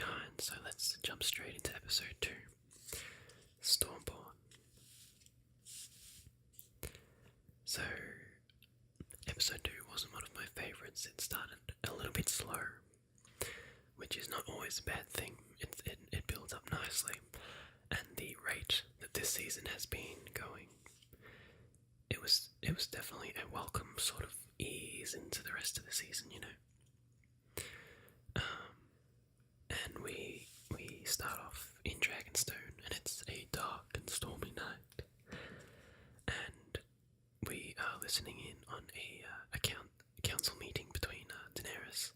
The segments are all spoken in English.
behind, so let's jump straight into episode 2. Stormborn. So, episode 2 wasn't one of my favourites. It started a little bit slow, which is not always a bad thing. It builds up nicely, and the rate that this season has been going, it was definitely a welcome sort of ease into the rest of the season, you know. And we start off in Dragonstone, and it's a dark and stormy night, and we are listening in on a council meeting between Daenerys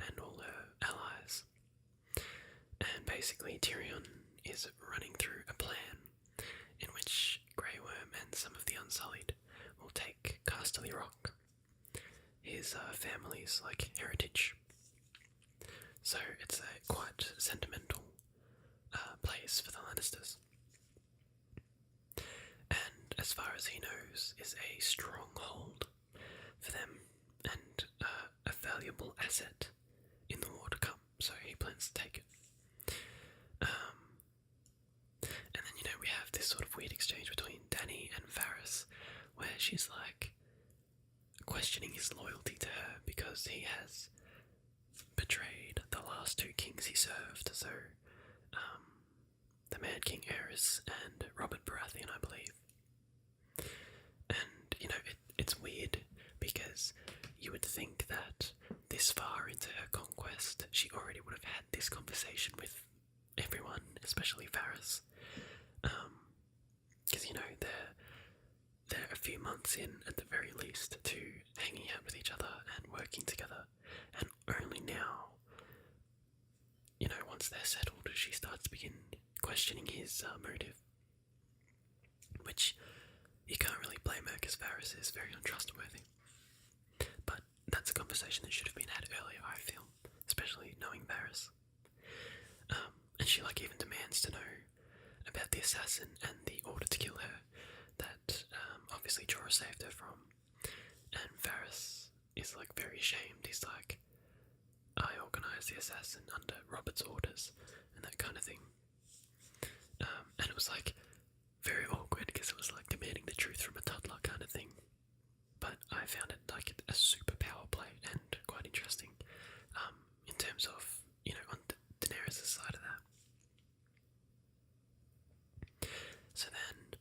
and all her allies, and basically Tyrion is running through a plan in which Grey Worm and some of the Unsullied will take Casterly Rock, his family's heritage. So it's a quite sentimental place for the Lannisters, and as far as he knows, is a stronghold for them and a valuable asset in the war to come. So he plans to take it. And then we have this sort of weird exchange between Dany and Varys, where she's questioning his loyalty to her because he has betrayed the last 2 kings he served, so the Mad King Aerys and Robert Baratheon, I believe. And it's weird because you would think that this far into her conquest she already would have had this conversation with everyone, especially Varys, because they're a few months in at the very least to hanging out with each other and working together, and only now, once they're settled, she starts to begin questioning his motive, which you can't really blame her because Varys is very untrustworthy. But that's a conversation that should have been had earlier, I feel, especially knowing Varys. And she even demands to know about the assassin and the order to kill her that obviously Jorah saved her from. And Varys is very ashamed. He's like, I organised the assassin under Robert's orders and that kind of thing. And it was very awkward because it was demanding the truth from a toddler kind of thing. But I found it a super power play and quite interesting in terms of, on Daenerys' side of that. So then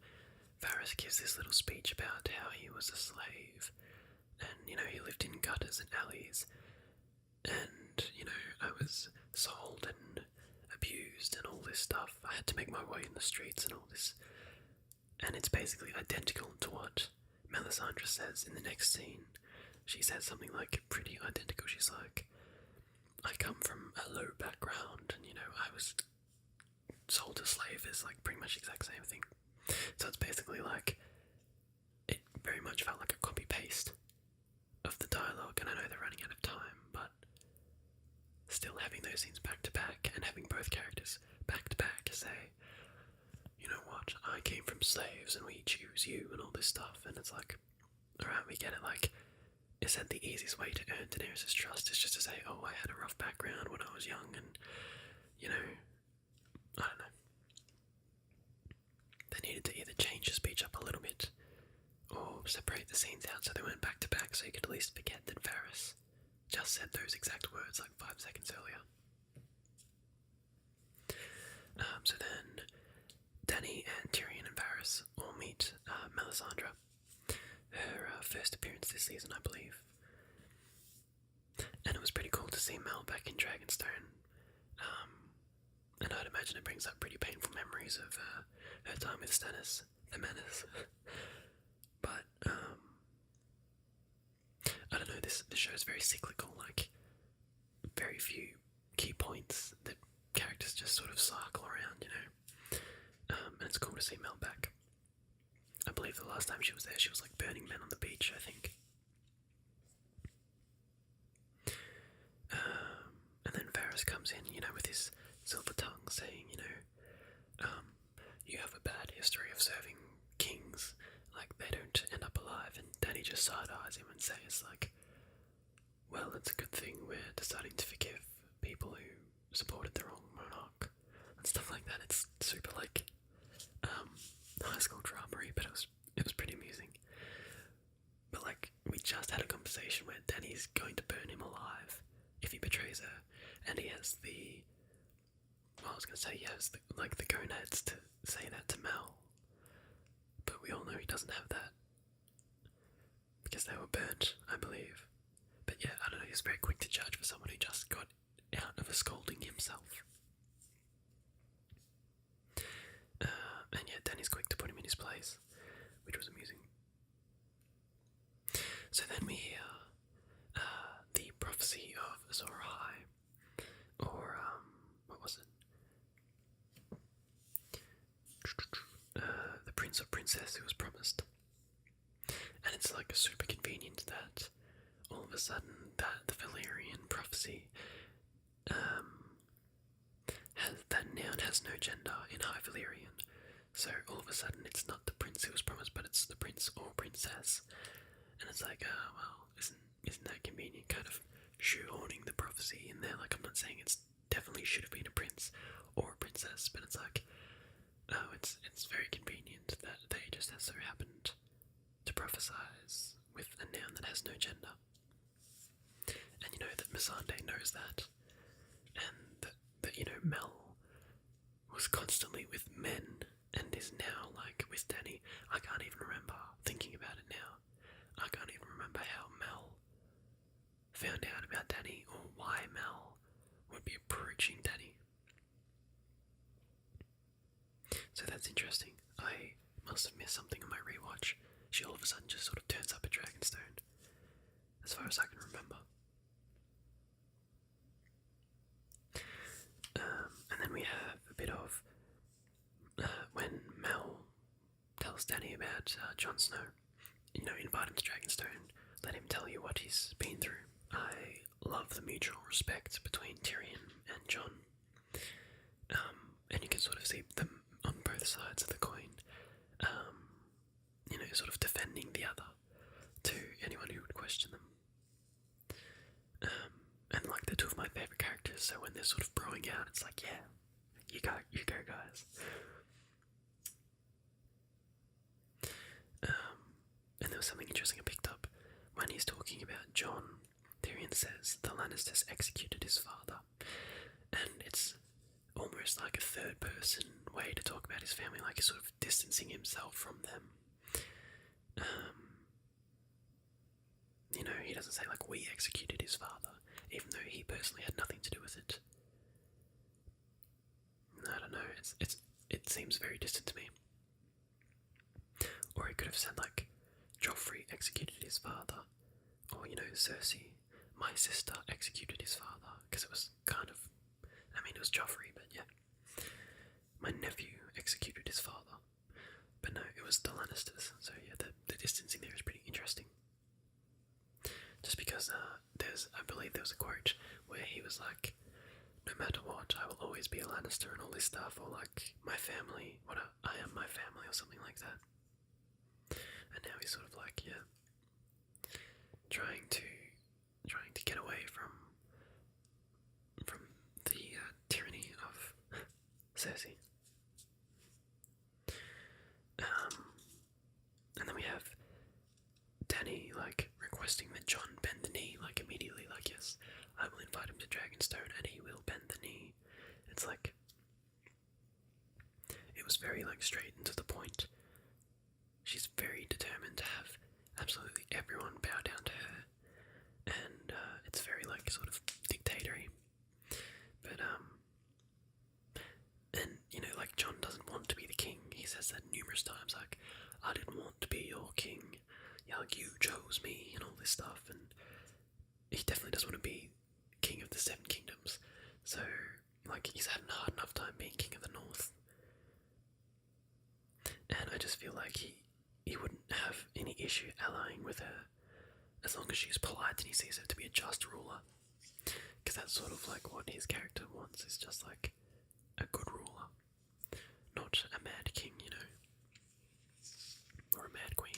Varys gives this little speech about how he was a slave and, he lived in gutters and alleys, and, I was sold and abused and all this stuff. I had to make my way in the streets and all this. And it's basically identical to what Melisandre says in the next scene. She says something pretty identical. She's like, I come from a low background and, I was sold as slave is pretty much the exact same thing. So it's basically it very much felt like a copy-paste of the dialogue, and I know they're running out of time, but still having those scenes back to back and having both characters back to back say, you know what, I came from slaves and we choose you and all this stuff, and it's alright, we get it. Is that the easiest way to earn Daenerys' trust? Is just to say, oh, I had a rough background when I was young and, I don't know. They needed to either change the speech up a little bit or separate the scenes out so they weren't back to back, so you could at least forget that Varys just said those exact words 5 seconds earlier. So then Dany and Tyrion and Varys all meet Melisandre, her first appearance this season, I believe. And it was pretty cool to see Mel back in Dragonstone. And I'd imagine it brings up pretty painful memories of her time with Stannis, the Manners. But, I don't know, this show is very cyclical, very few key points that characters just sort of circle around, and it's cool to see Mel back. I believe the last time she was there, she was burning men on the beach, I think. And then Varys comes in, with his silver tongue saying, you have a bad history of serving kings, they don't end up alive, and Dany just side-eyes him and says, well, it's a good thing we're deciding to forgive people who supported the wrong monarch and stuff like that. It's super like high school dramery, but it was pretty amusing. But like, we just had a conversation where Dany's going to burn him alive if he betrays her, and he has the, well, I was gonna say he has the gonads to say that to Mel, but we all know he doesn't have that because they were burnt, I believe. But yeah, I don't know, he's very quick to judge for someone who just got out of a scolding himself. And yeah, Dany's quick to put him in his place, which was amusing. So then we hear the prophecy of Azor Ahai, or what was it? The prince or princess who was promised. And it's like super convenient that all of a sudden that the Valyrian prophecy that noun has no gender in High Valyrian. So all of a sudden it's not the prince who was promised, but it's the prince or princess. And it's like, well, isn't that convenient? Kind of shoehorning the prophecy in there. Like, I'm not saying it's definitely should have been a prince or a princess, but it's like, oh, it's very convenient that they just so happened to prophesize with a noun that has no gender. And you know that Missandei knows that, and that you know Mel was constantly with men and is now like with Dany. I can't even remember thinking about it now. I can't even remember how Mel found out about Dany or why Mel would be approaching Dany. So that's interesting. I must have missed something on my rewatch. She all of a sudden just sort of turns up at Dragonstone, as far as I can remember. And then we have a bit of when Mel tells Dany about Jon Snow. You know, invite him to Dragonstone, let him tell you what he's been through. I love the mutual respect between Tyrion and Jon. And you can sort of see them on both sides of the coin, you know, sort of defending the other to anyone who would question them. And like, they're two of my favourite characters, so when they're sort of broing out, it's like, yeah, you go guys. And there was something interesting I picked up. When he's talking about Jon, Tyrion says the Lannisters executed his father. And it's almost like a third person way to talk about his family, like he's sort of distancing himself from them. You know, he doesn't say like we executed his father, even though he personally had nothing to do with it. I don't know, it seems very distant to me. Or he could have said like Joffrey executed his father, or you know, Cersei, my sister, executed his father, because it was kind of, I mean, it was Joffrey, but yeah, my nephew executed his father. But no, it was the Lannisters. So yeah, the distancing there is pretty interesting. Just because I believe there was a quote where he was like, no matter what, I will always be a Lannister and all this stuff, or like, my family, I am my family, or something like that. And now he's sort of like, yeah, trying to get away from the tyranny of Cersei. And then we have Dany like requesting that Jon bend the knee, like immediately, like, yes, I will invite him to Dragonstone and he will bend the knee. It's like, it was very like straight and to the point. She's very determined to have absolutely everyone bow down to her, and it's very like sort of dictatory. But and you know, like, Jon doesn't want to be the king. He says that numerous times, like, I didn't want to be your king. Yeah, like, you chose me and all this stuff, and he definitely doesn't want to be king of the Seven Kingdoms. So like, he's had a hard enough time being king of the North, and I just feel like he wouldn't have any issue allying with her as long as she's polite and he sees her to be a just ruler, because that's sort of like what his character wants, is just like a good ruler, not a mad king, you know, or a mad queen.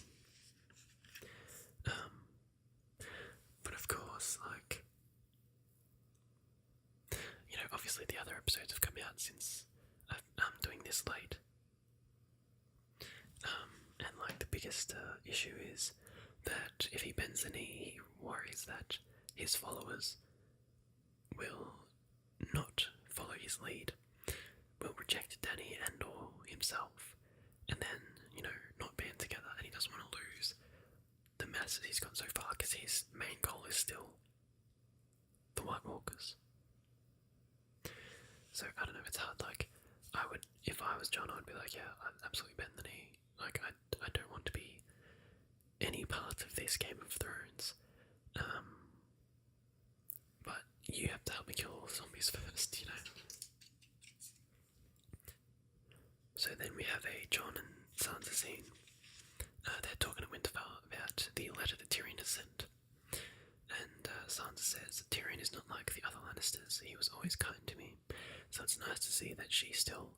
But of course, like, you know, obviously since I'm doing this late. And like the biggest issue is that if he bends the knee, he worries that his followers will not follow his lead, will reject Dany and or himself, and then, not band together, and he doesn't want to lose the masses he's gone so far, because his main goal is still the White Walkers. So, I don't know, it's hard. Like, if I was Jon, I'd be like, yeah, I'd absolutely bend the knee. Like, I don't want to be any part of this Game of Thrones. But you have to help me kill all the zombies first, So then we have a Jon and Sansa scene. They're talking at Winterfell about the letter that Tyrion has sent. And Sansa says, Tyrion is not like the other Lannisters. He was always kind to me. So it's nice to see that she still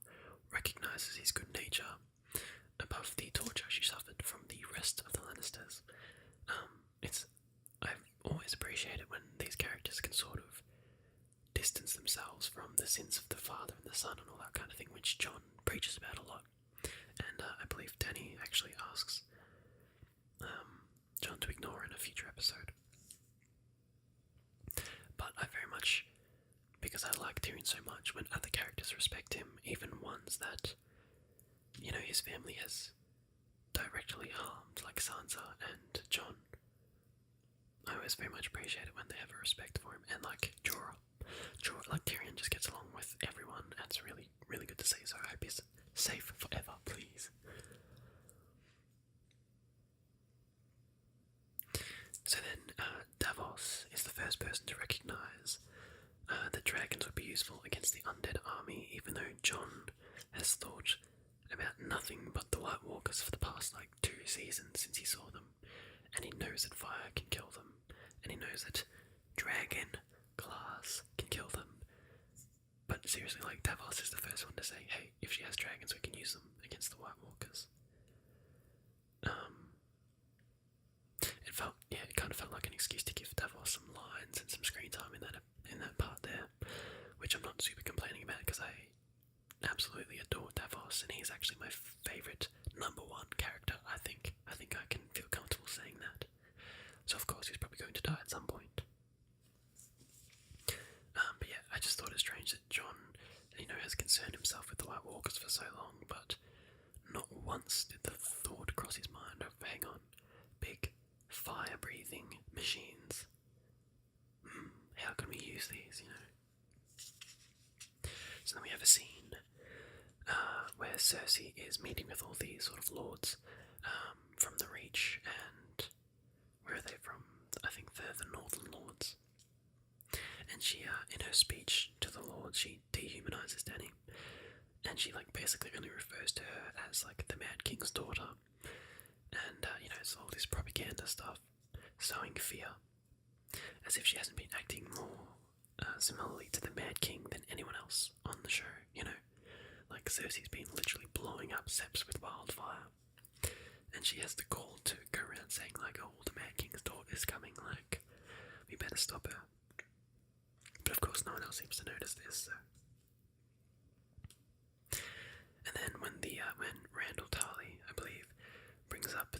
recognises his good nature above the torture she suffered from the rest of the Lannisters. I've always appreciated when these characters can sort of distance themselves from the sins of the father and the son and all that kind of thing, which Jon preaches about a lot. And I believe Dany actually asks Jon to ignore in a future episode. But I very much, because I like Tyrion so much, when other characters respect him, even ones that, his family has directly harmed, like Sansa and Jon, I always very much appreciate it when they have a respect for him. And like Jorah, like Tyrion just gets along with everyone, and it's really, really good to see. So I hope he's safe forever, please. So then, Davos is the first person to recognise that dragons would be useful against the undead army, even though Jon has thought about nothing but the White Walkers for the past 2 seasons since he saw them, and he knows that fire can kill them, and he knows that dragon glass can kill them. But seriously, Davos is the first one to say, hey, if she has dragons, we can use them against the White Walkers. It kind of felt like an excuse to give Davos some lines and some screen time in that part there, which I'm not super complaining about, because I absolutely adore Davos, and he's actually my favourite #1 character, I think. I think I can feel comfortable saying that. So of course he's probably going to die at some point. But yeah, I just thought it strange that Jon, has concerned himself with the White Walkers for so long, but not once did the thought cross his mind of, hang on, big fire-breathing machines. How can we use these, So then we have a scene where Cersei is meeting with all these sort of lords from the Reach, and where are they from? I think they're the Northern Lords. And she, in her speech to the lords, she dehumanises Dany, and she basically only refers to her as the Mad King's daughter, and it's all this propaganda stuff, sowing fear, as if she hasn't been acting more similarly to the Mad King than anyone else on the show. Cersei's been literally blowing up Seps with wildfire, and she has the gall to go around saying oh, the Mad King's daughter's coming, we better stop her. But of course no one else seems to notice this, so. And then when Randall Tarly, I believe, brings up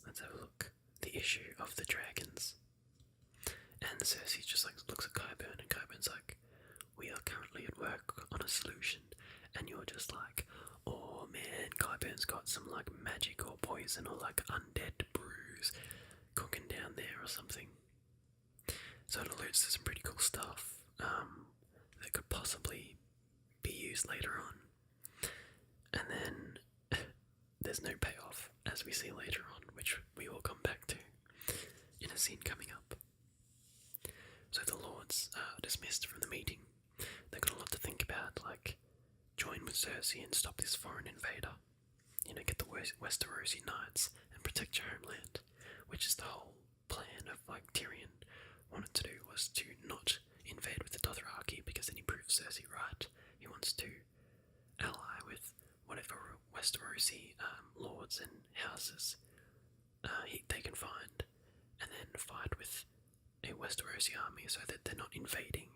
let's have a look, the issue of the dragons, and Cersei just looks at Qyburn, and Qyburn's we are currently at work on a solution, and you're just oh man, Qyburn's got some magic or poison or undead brews cooking down there or something. So it alludes to some pretty cool stuff that could possibly be used later on. And then there's no payoff, as we see later on, which we will come back to in a scene coming up. So the lords are dismissed from the meeting. They've got a lot to think about, join with Cersei and stop this foreign invader. Get the Westerosi Knights and protect your homeland, which is the whole plan of Tyrion wanted to do, was to not invade with the Dothraki, because then he proves Cersei right. He wants to ally with whatever Westerosi lords and houses they can find, and then fight with a Westerosi army so that they're not invading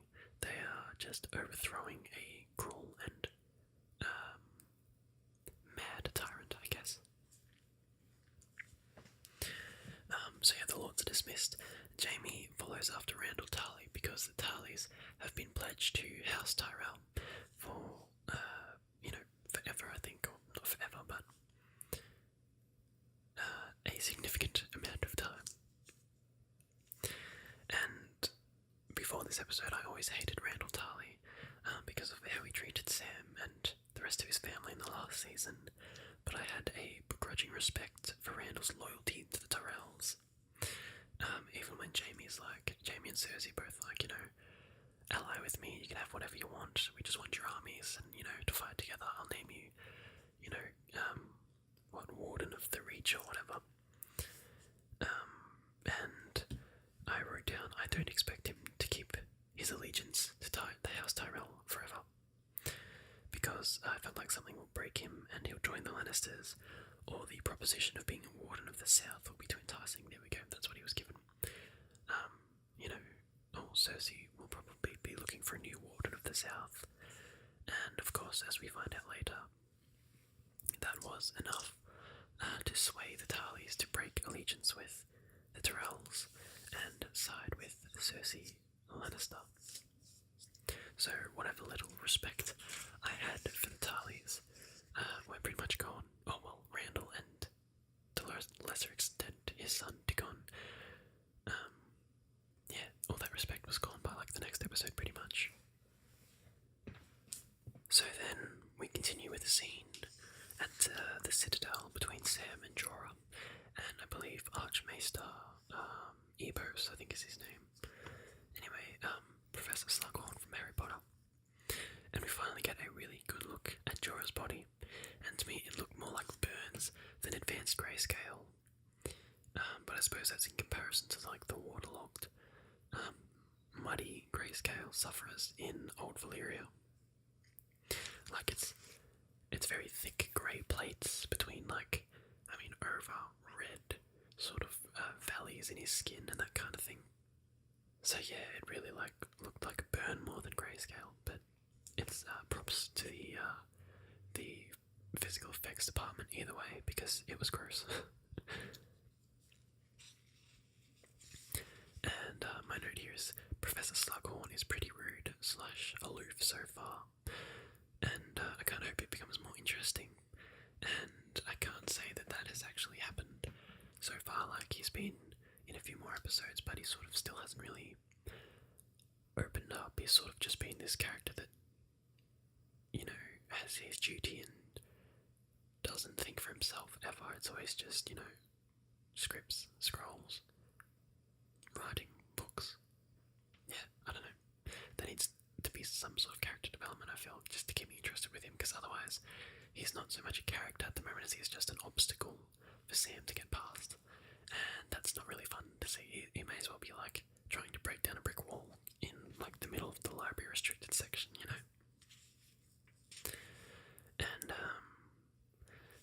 they are just overthrowing a cruel and mad tyrant, I guess. So yeah, the lords are dismissed. Jaime follows after Randall Tarly because the Tarlys have been pledged to House Tyrell for, forever, I think, or not forever, but a significant amount of time. And before this episode, I always hated Randall Tarly because of how he treated Sam and the rest of his family in the last season, but I had a begrudging respect for Randall's loyalty to the Tyrells. Even when Jaime and Cersei both ally with me, you can have whatever you want, we just want your armies, and, to fight together, I'll name you, Warden of the Reach or whatever. And I wrote down, I don't expect him to keep his allegiance to the House Tyrell forever, because I felt like something will break him and he'll join the Lannisters, or the proposition of being a Warden of the South will be too enticing. There we go, that's what he was given. Cersei will probably be looking for a new Warden of the South, and of course, as we find out later, that was enough to sway the Tarlys to break allegiance with the Tyrells and side with Cersei Lannister. So whatever little respect I had for the Tarlys were pretty much gone. Oh well, Randall and, to a lesser extent, his son Dickon. All that respect was gone by the next episode pretty much. So then we continue with the scene at the Citadel between Sam and Jorah, and I believe Archmaester Ebos, I think is his name. Anyway, Professor Slughorn from Harry Potter. And we finally get a really good look at Jorah's body, and to me it looked more like burns than advanced grayscale. But I suppose that's in comparison to the waterlogged, muddy grayscale sufferers in Old Valyria. It's very thick grey plates between over red sort of valleys in his skin and that kind of thing. So yeah, it really looked like a burn more than grayscale, but it's props to the physical effects department either way, because it was gross. And my note here is Professor Slughorn is pretty rude / aloof so far, and I can't hope it becomes more interesting. And I can't say that has actually happened so far. He's been in a few more episodes, but he sort of still hasn't really opened up. He's sort of just been this character that, has his duty and doesn't think for himself ever. It's always just, scripts, scrolls, writing, books. Yeah, I don't know. There needs to be some sort of character development, I feel, just to keep me interested with him, because otherwise he's not so much a character at the moment as he's just an obstacle for Sam to get past. And that's not really fun to see. He may as well be trying to break down a brick wall in the middle of the library restricted section, And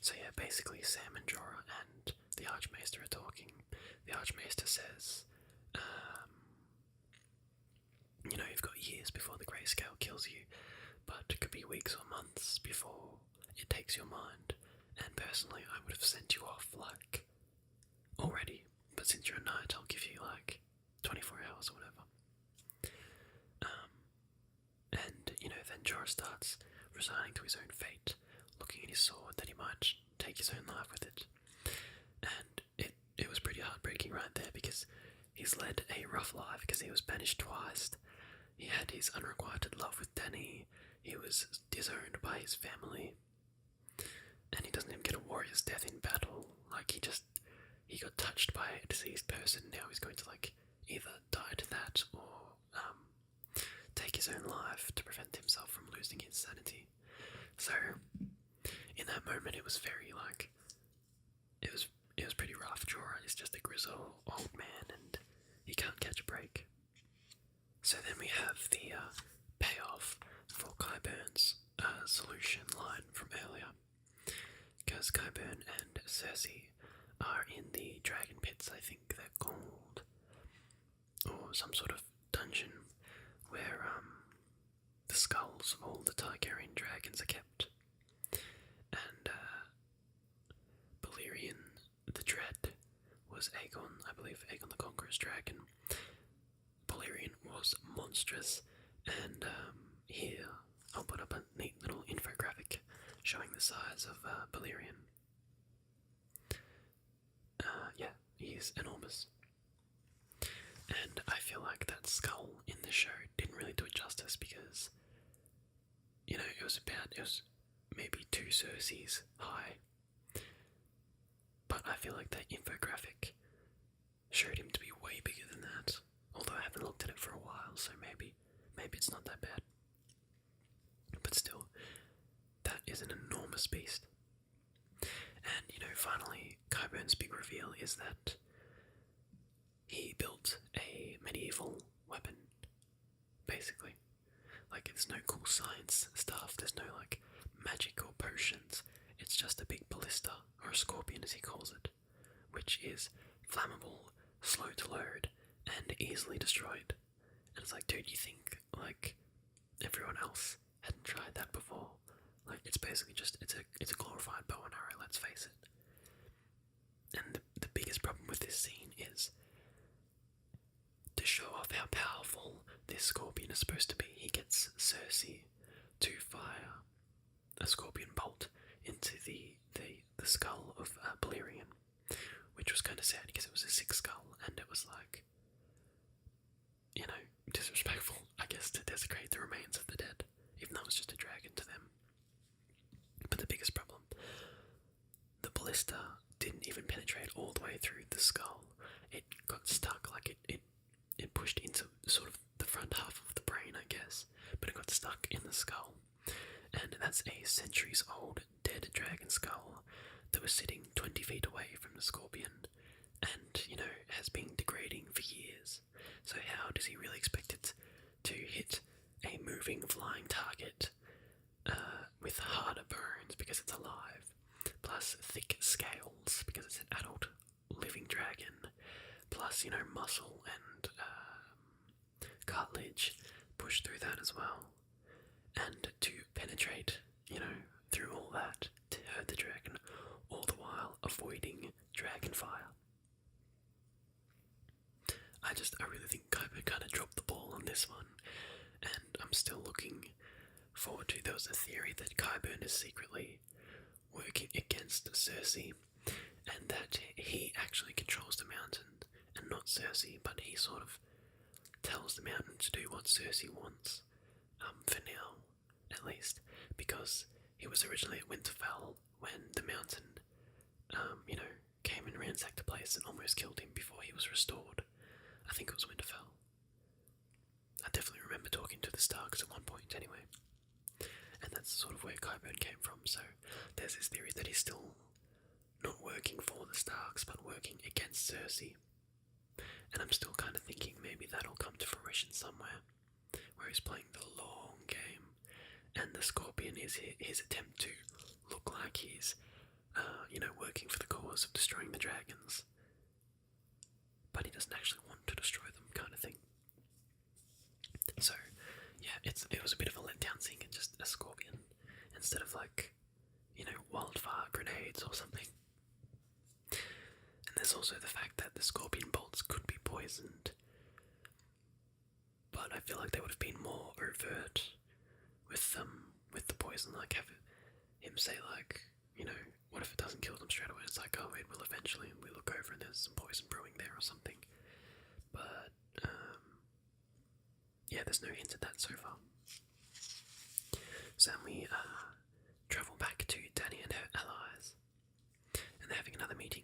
so yeah, basically Sam and Jorah and the Archmaester are talking. The Archmaester says, you've got years before the grayscale kills you, but it could be weeks or months before it takes your mind. And personally, I would have sent you off already, but since you're a knight, I'll give you 24 hours or whatever. Then Jorah starts resigning to his own fate, looking at his sword that he might take his own life with it. And it was pretty heartbreaking right there, because he's led a rough life because he was banished twice. He had his unrequited love with Dany, he was disowned by his family, and he doesn't even get a warrior's death in battle. He got touched by a deceased person. Now he's going to either die to that or take his own life to prevent himself from losing his sanity. So in that moment it was very it was pretty rough. Jorah is just a grizzled old man and he can't catch a break. So then we have the payoff for Qyburn's solution line from earlier, because Qyburn and Cersei are in the dragon pits, I think they're called, or some sort of dungeon where skulls of all the Targaryen dragons are kept. And Balerion the Dread was Aegon, I believe Aegon the Conqueror's dragon. Balerion was monstrous, and here I'll put up a neat little infographic showing the size of Balerion. Yeah, he's enormous. And I feel like that skull in the show didn't really do it justice because, you know, it was maybe 2 Cersei's high. But I feel like that infographic showed him to be way bigger than that. Although I haven't looked at it for a while, so maybe it's not that bad. But still, that is an enormous beast. And, you know, finally, Qyburn's big reveal is that he built a medieval weapon, basically. Like, there's no cool science stuff, there's no, like, magic or potions. It's just a big ballista, or a scorpion as he calls it, which is flammable, slow to load, and easily destroyed. And it's like, dude, you think, like, everyone else hadn't tried that before? Like, it's basically just, it's a glorified bow and arrow, let's face it. And the biggest problem with this scene is to show off how powerful this scorpion is supposed to be. He gets Cersei to fire a scorpion bolt into the skull of Balerion, which was kind of sad because it was a 6 skull, and it was like, you know, disrespectful, I guess, to desecrate the remains of the dead, even though it was just a dragon to them. But the biggest problem, the ballista didn't even penetrate all the way through the skull. It got stuck, like it pushed into sort of the front half of the brain, I guess, but it got stuck in the skull. And that's a centuries-old dead dragon skull that was sitting 20 feet away from the scorpion, and, you know, has been degrading for years. So how does he really expect it to hit a moving, flying target with harder bones because it's alive, plus thick scales because it's an adult living dragon, plus, you know, muscle and cartilage pushed through that as well, and to penetrate, you know, through all that to hurt the dragon, all the while avoiding dragon fire. I really think Qyburn kind of dropped the ball on this one, and I'm still looking forward to. There was a theory that Qyburn is secretly working against Cersei, and that he actually controls the mountain, and not Cersei, but he sort of tells the mountain to do what Cersei wants, for now, at least, because he was originally at Winterfell when the mountain, you know, came and ransacked the place and almost killed him before he was restored. I think it was Winterfell. I definitely remember talking to the Starks at one point anyway. And that's sort of where Qyburn came from, so there's this theory that he's still not working for the Starks, but working against Cersei. And I'm still kind of thinking maybe that'll come to fruition somewhere, where he's playing the long game, and the Scorpion is his attempt to look like he's, you know, working for the cause of destroying the dragons, but he doesn't actually want to destroy them, kind of thing. So, yeah, it was a bit of a letdown seeing it just a Scorpion, instead of, like, you know, wildfire grenades or something. And there's also the fact that the Scorpion bolts could be poisoned, but I feel like they would have been more overt with the poison, like have him say, like, you know, what if it doesn't kill them straight away? It's like, oh, it will eventually, and we look over and there's some poison brewing there or something. But yeah, there's no hint at that so far. So then we travel back to Dany and her allies, and they're having another meeting.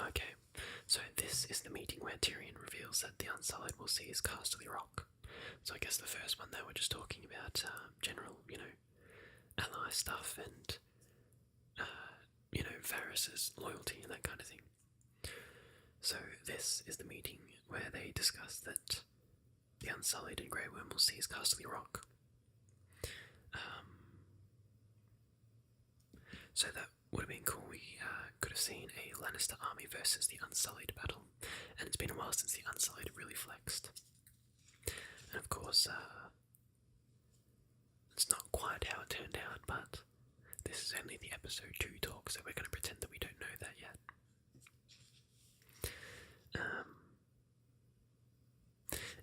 Okay, so this is the meeting where Tyrion reveals that the Unsullied will seize Casterly Rock. So I guess the first one there we're just talking about general, you know, ally stuff and, you know, Varys' loyalty and that kind of thing. So this is the meeting where they discuss that the Unsullied and Grey Worm will seize Casterly Rock. So that would have been cool. We could have seen a Lannister army versus the Unsullied battle, and it's been a while since the Unsullied really flexed. And of course, it's not quite how it turned out, but this is only the episode 2 talk, so we're going to pretend that we don't know that yet.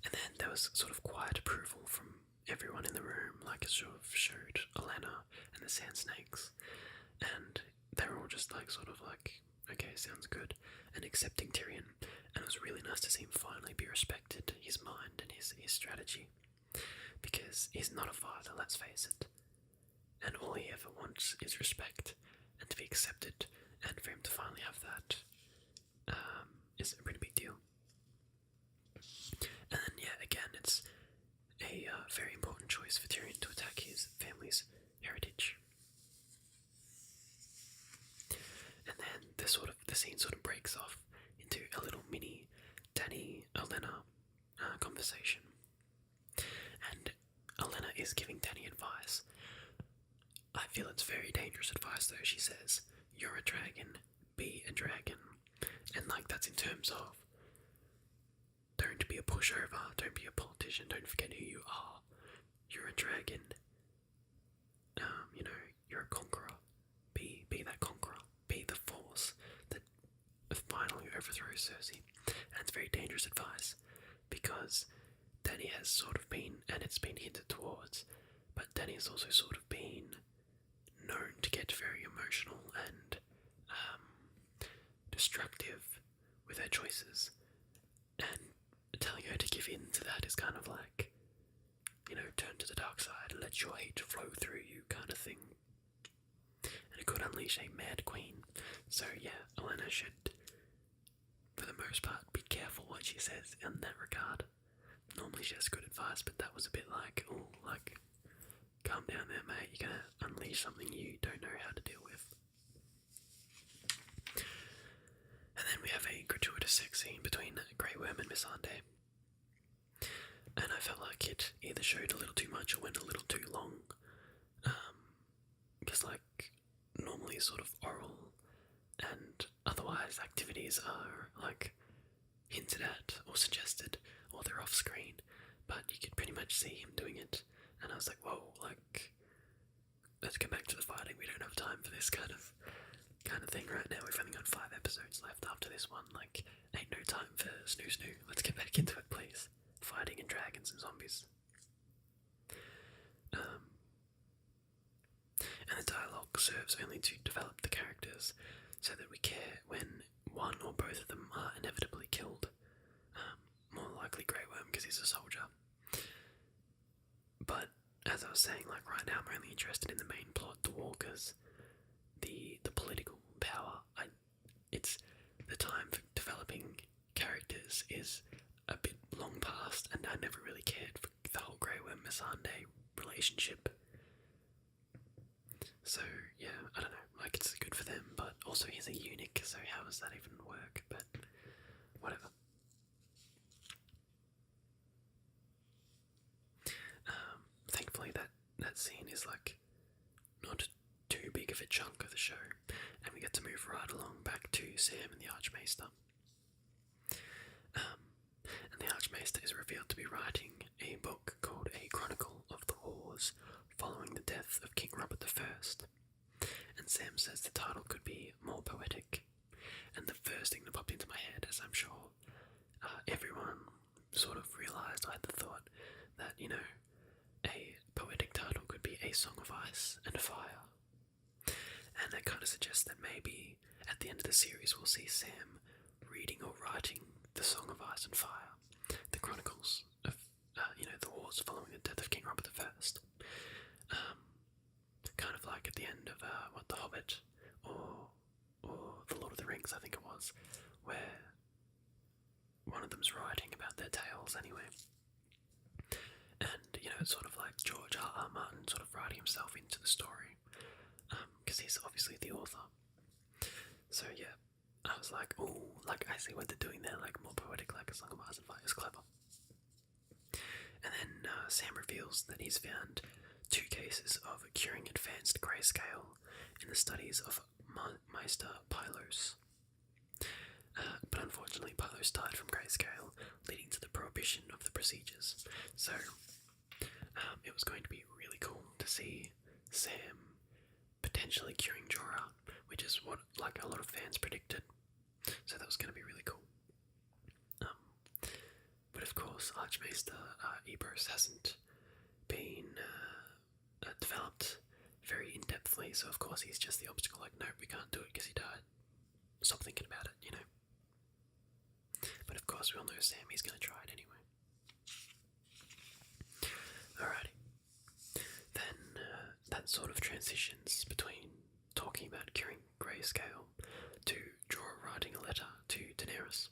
And then there was sort of quiet approval from everyone in the room, like it sort of showed Olenna and the Sand Snakes, and they were all just like sort of like, okay, sounds good, and accepting Tyrion, and it was really nice to see him finally be respected, his mind and his strategy, because he's not a fighter, let's face it, and all he ever wants is respect, and to be accepted, and for him to finally have that, is a pretty big deal. And then, yeah, again, it's a very important choice for Tyrion to attack his family's heritage. And then the scene sort of breaks off into a little mini Dany-Olenna conversation. And Olenna is giving Dany advice. I feel it's very dangerous advice though. She says, "You're a dragon, be a dragon." And like that's in terms of don't be a pushover, don't be a politician, don't forget who you are. You're a dragon. You're a conqueror. Be that conqueror. Be the force that finally overthrows Cersei. And it's very dangerous advice because Dany has sort of been, and it's been hinted towards, but Dany has also sort of been known to get very emotional and destructive with her choices. And telling her to give in to that is kind of like, turn to the dark side and let your hate flow through you kind of thing. And it could unleash a mad queen. So yeah, Olenna should, for the most part, be careful what she says in that regard. Normally she has good advice, but that was a bit like, calm down there, mate, you're gonna unleash something you don't know how to deal with. And then we have a gratuitous sex scene between Grey Worm and Missandei. And I felt like it either showed a little too much or went a little too long. Because normally sort of oral and otherwise activities are hinted at or suggested, or they're off screen, but you could pretty much see him doing it. And I was like, whoa, let's get back to the fighting. We don't have time for this kind of thing right now. We've only got 5 episodes left after this one. Ain't no time for snoo. Let's get back into it, please. Fighting and dragons and zombies. And the dialogue serves only to develop the characters so that we care when one or both of them are inevitably killed. More likely Grey Worm because he's a soldier. But as I was saying, right now I'm only interested in the main plot, the walkers, the political power. It's the time for developing characters is a bit long past, and I never really cared for the whole Grey Worm Missandei relationship. So yeah, I don't know. It's good for them, but also he's a eunuch, so how does that even work? But whatever. Thankfully that scene is not too big of a chunk of the show, and we get to move right along back to Sam and the Archmaester. And the Archmaester is revealed to be writing a book called A Chronicle of the Wars following the death of King Robert I. And Sam says the title could be more poetic. And the first thing that popped into my head, as I'm sure everyone sort of realised, I had the thought that, a poetic title could be A Song of Ice and Fire. And that kind of suggests that maybe at the end of the series we'll see Sam reading or writing the Song of Ice and Fire, the chronicles of, the wars following the death of King Robert I. Kind of like at the end of, The Hobbit, or The Lord of the Rings, I think it was, where one of them's writing about their tales anyway. And, it's sort of like George R.R. Martin sort of writing himself into the story, because he's obviously the author. So yeah, I was like, I see what they're doing there, more poetic, like A Song of Ice and Fire is clever. And then Sam reveals that he's found 2 cases of curing advanced grayscale in the studies of Meister Pylos. But unfortunately, Pylos died from grayscale, leading to the prohibition of the procedures. So, it was going to be really cool to see Sam potentially curing Jorah, which is what a lot of fans predicted. So that was going to be really cool. But of course, Archmaester Ebros hasn't been developed very in-depthly, so of course he's just the obstacle, no, we can't do it because he died. Stop thinking about it, But of course we all know Sammy's going to try it anyway. Alrighty. Then that sort of transitions between talking about curing grayscale to Jorah writing a letter to Daenerys.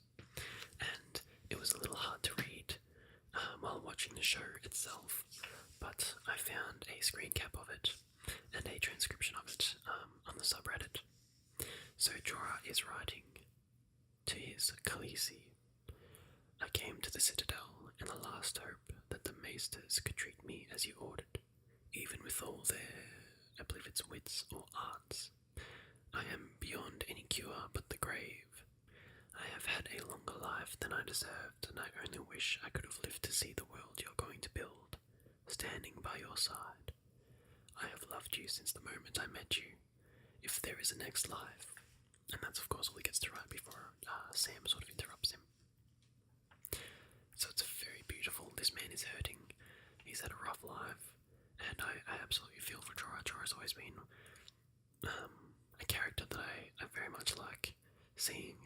And it was a little hard to read while watching the show itself, but I found a screen cap of it and a transcription of it on the subreddit. So Jorah is writing to his Khaleesi. I came to the Citadel in the last hope that the maesters could treat me as you ordered, even with all their, I believe it's wits or arts. I am beyond any cure but the grave. I have had a longer life than I deserved, and I only wish I could have lived to see the world you're going to build, standing by your side. I have loved you since the moment I met you, if there is a next life. And that's of course all he gets to write before Sam sort of interrupts him. So it's very beautiful. This man is hurting. He's had a rough life, and I absolutely feel for Jorah. Jorah's always been a character that I very much like seeing.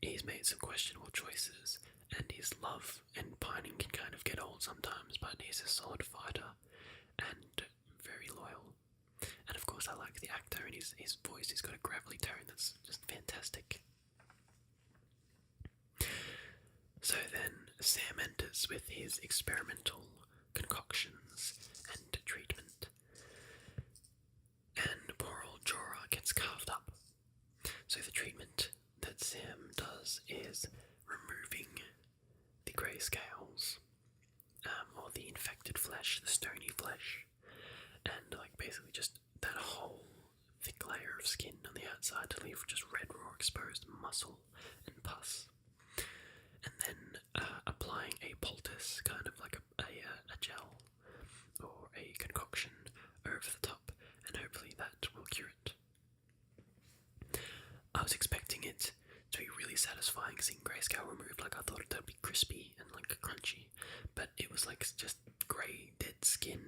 He's made some questionable choices, and his love and pining can kind of get old sometimes, but he's a solid fighter and very loyal. And of course I like the actor, and his voice, he's got a gravelly tone that's just fantastic. So then Sam enters with his experimental concoctions and treatment, and poor old Jorah gets carved up. So the treatment that Sam does is removing the grey scales, or the infected flesh, the stony flesh, and basically just that whole thick layer of skin on the outside to leave just red raw exposed muscle and pus. And then applying a poultice, kind of like a gel or a concoction over the top, and hopefully that will cure it. I was expecting it to be really satisfying seeing grayscale removed. I thought it would be crispy and crunchy, but it was just grey dead skin,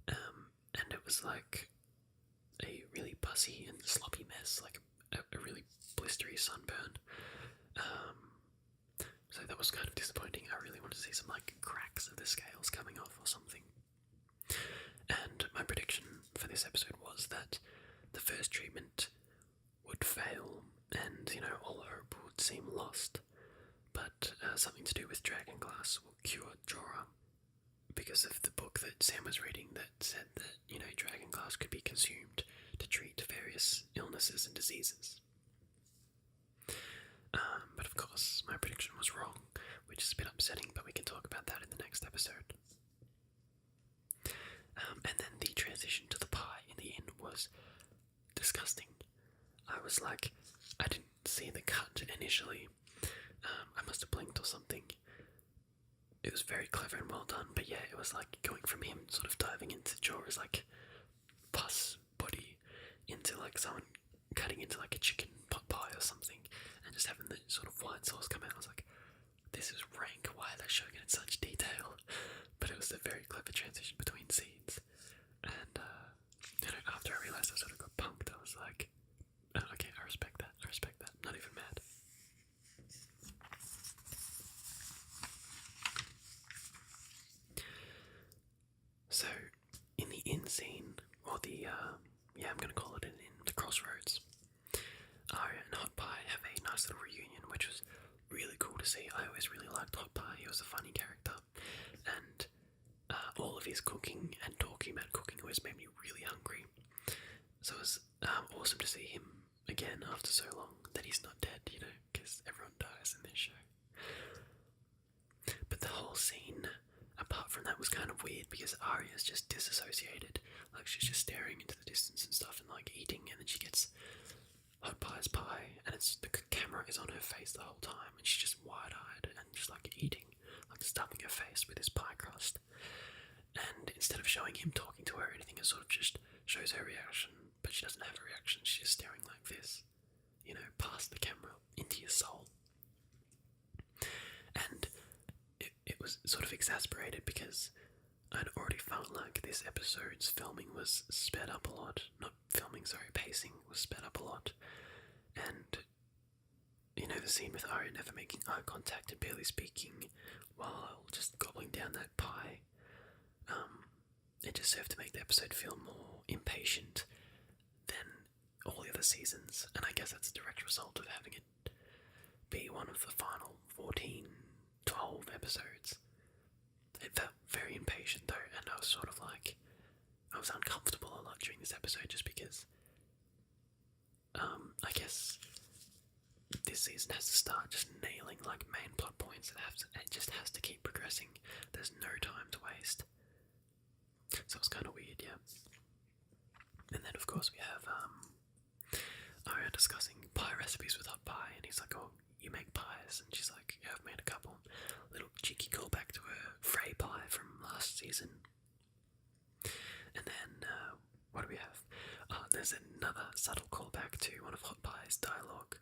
and it was a really pussy and sloppy mess, a really blistery sunburn. So that was kind of disappointing. I really wanted to see some cracks of the scales coming off or something. And my prediction for this episode was that the first treatment would fail, and all hope would seem lost. But something to do with Dragonglass will cure Jorah, because of the book that Sam was reading that said that Dragonglass could be consumed to treat various illnesses and diseases. But of course, my prediction was wrong, which is a bit upsetting, but we can talk about that in the next episode. And then the transition to the pie in the end was disgusting. I was I didn't see the cut initially. I must have blinked or something. It was very clever and well done, but yeah, it was going from him sort of diving into Jorah's pus body into someone cutting into a chicken pot pie or something, and just having the sort of white sauce come out. I was this is rank, why are they showing it in such detail? But it was a very clever transition between scenes, and after I realised I sort of got punked, I was oh, okay, I respect that, I'm not even mad. So, in the inn scene, or I'm gonna call it an inn, the crossroads, Arya and Hotpie have a nice little reunion, which was really cool to see. I always really liked Hotpie. He was a funny character, and all of his cooking and talking about cooking always made me really hungry. So it was awesome to see him again after so long, that he's not dead, because everyone dies in this show. But the whole scene, apart apart from that was kind of weird because Arya's just disassociated. Like, she's just staring into the distance and stuff and, like, eating, and then she gets Hotpies pie, and the camera is on her face the whole time, and she's just wide-eyed and just, like, eating, like, stuffing her face with this pie crust. And instead of showing him talking to her or anything, it sort of just shows her reaction, but she doesn't have a reaction. She's just staring like this, you know, past the camera, into your soul. And it was sort of exasperated because I'd already felt like this episode's filming was sped up a lot. Not filming, sorry, pacing was sped up a lot. And, you know, the scene with Arya never making eye contact and barely speaking while just gobbling down that pie, it just served to make the episode feel more impatient than all the other seasons, and I guess that's a direct result of having it be one of the final 12 episodes. It felt very impatient though, and I was sort of like, I was uncomfortable a lot during this episode just because, I guess this season has to start just nailing like main plot points. It just has to keep progressing. There's no time to waste. So it's kind of weird, yeah. And then of course we have Arya discussing pie recipes with Hotpie, and he's like, "Oh, you make pies?" And she's like, "Yeah, I've made a couple." Little cheeky callback to her Frey pie from last season. And then what do we have? There's another subtle callback to one of Hotpie's dialogue,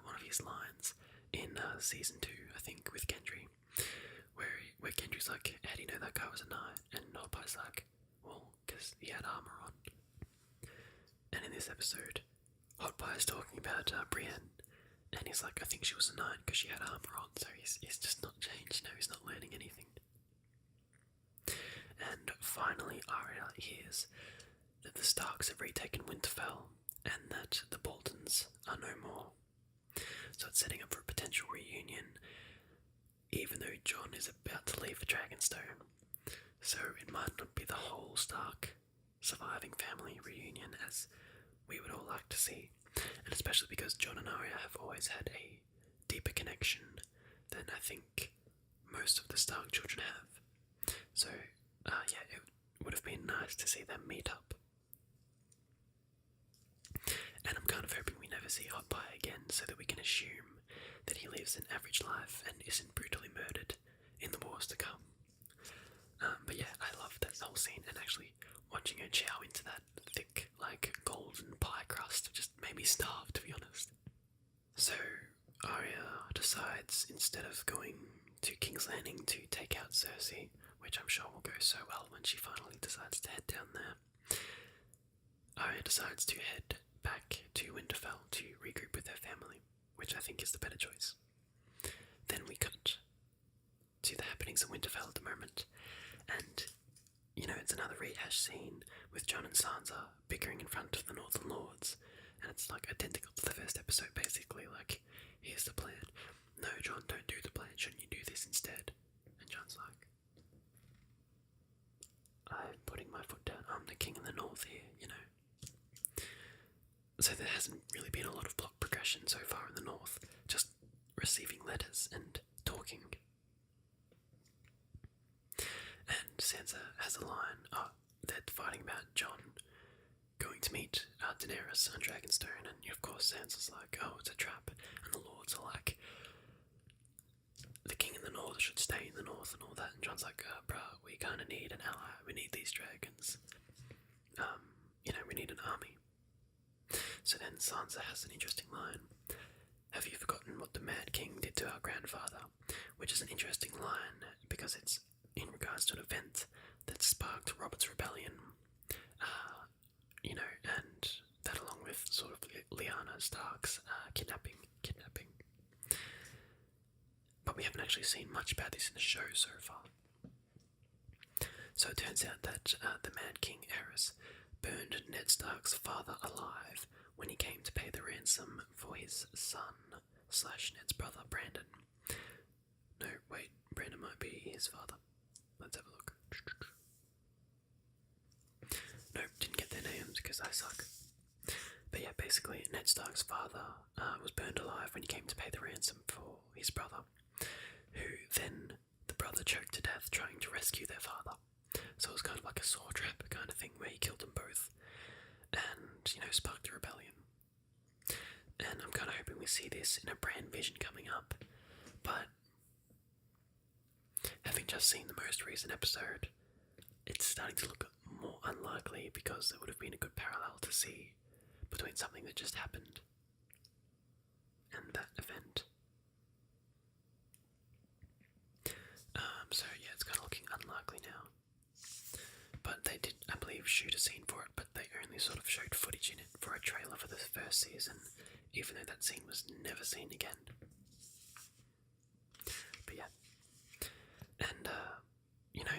one of his lines in season 2, I think, with Gendry, where Gendry's like, "How do you know that guy was a knight?" And Hotpie's like, "Well, because he had armor on." And in this episode, Hotpie's talking about Brienne, and he's like, "I think she was a knight because she had armor on." So he's just not changed. No, he's not learning anything. And finally, Arya hears that the Starks have retaken Winterfell and that the Boltons are no more. So it's setting up for a potential reunion, even though Jon is about to leave for Dragonstone. So it might not be the whole Stark surviving family reunion as we would all like to see, and especially because Jon and Arya have always had a deeper connection than I think most of the Stark children have. So yeah, it would have been nice to see them meet up. And I'm kind of hoping we never see Hotpie again, so that we can assume that he lives an average life and isn't brutally murdered in the wars to come. But yeah, I loved that whole scene, and actually watching her chow into that thick, like, golden pie crust just made me starve, to be honest. So Arya decides, instead of going to King's Landing to take out Cersei, which I'm sure will go so well when she finally decides to head down there, Arya decides to head back to Winterfell to regroup with her family, which I think is the better choice. Then we cut to the happenings in Winterfell at the moment, and, you know, it's another rehash scene with Jon and Sansa bickering in front of the Northern Lords, and it's like identical to the first episode, basically, like, here's the plan. No, Jon, don't do the plan, shouldn't you do this instead? And Jon's like, I'm putting my foot down, I'm the king in the north here, you know. So there hasn't really been a lot of plot progression so far in the north, just receiving letters and talking. And Sansa has a line, they're fighting about Jon going to meet Daenerys on Dragonstone, and of course Sansa's like, "Oh, it's a trap," and the Lords are like, "The king in the north should stay in the north," and all that, and Jon's like, "Bruh, we kinda need an ally, we need these dragons, you know, we need an army." So then Sansa has an interesting line, "Have you forgotten what the Mad King did to our grandfather?" Which is an interesting line because it's in regards to an event that sparked Robert's rebellion, you know, and that along with sort of Lyanna Stark's kidnapping. But we haven't actually seen much about this in the show so far. So it turns out that the Mad King Aerys burned Ned Stark's father alive when he came to pay the ransom for his son / Ned's brother, Brandon. No, wait, Brandon might be his father. Let's have a look. Nope, didn't get their names because I suck. But yeah, basically, Ned Stark's father was burned alive when he came to pay the ransom for his brother, who then the brother brother choked to death trying to rescue their father. So it was kind of like a saw trap kind of thing where he killed them both and, sparked a rebellion. And I'm kind of hoping we see this in a brand vision coming up. But having just seen the most recent episode, it's starting to look more unlikely because there would have been a good parallel to see between something that just happened and that event. So yeah, it's kind of looking unlikely now. But they did, I believe, shoot a scene for it, but they only sort of showed footage in it for a trailer for the first season, even though that scene was never seen again. But yeah. And,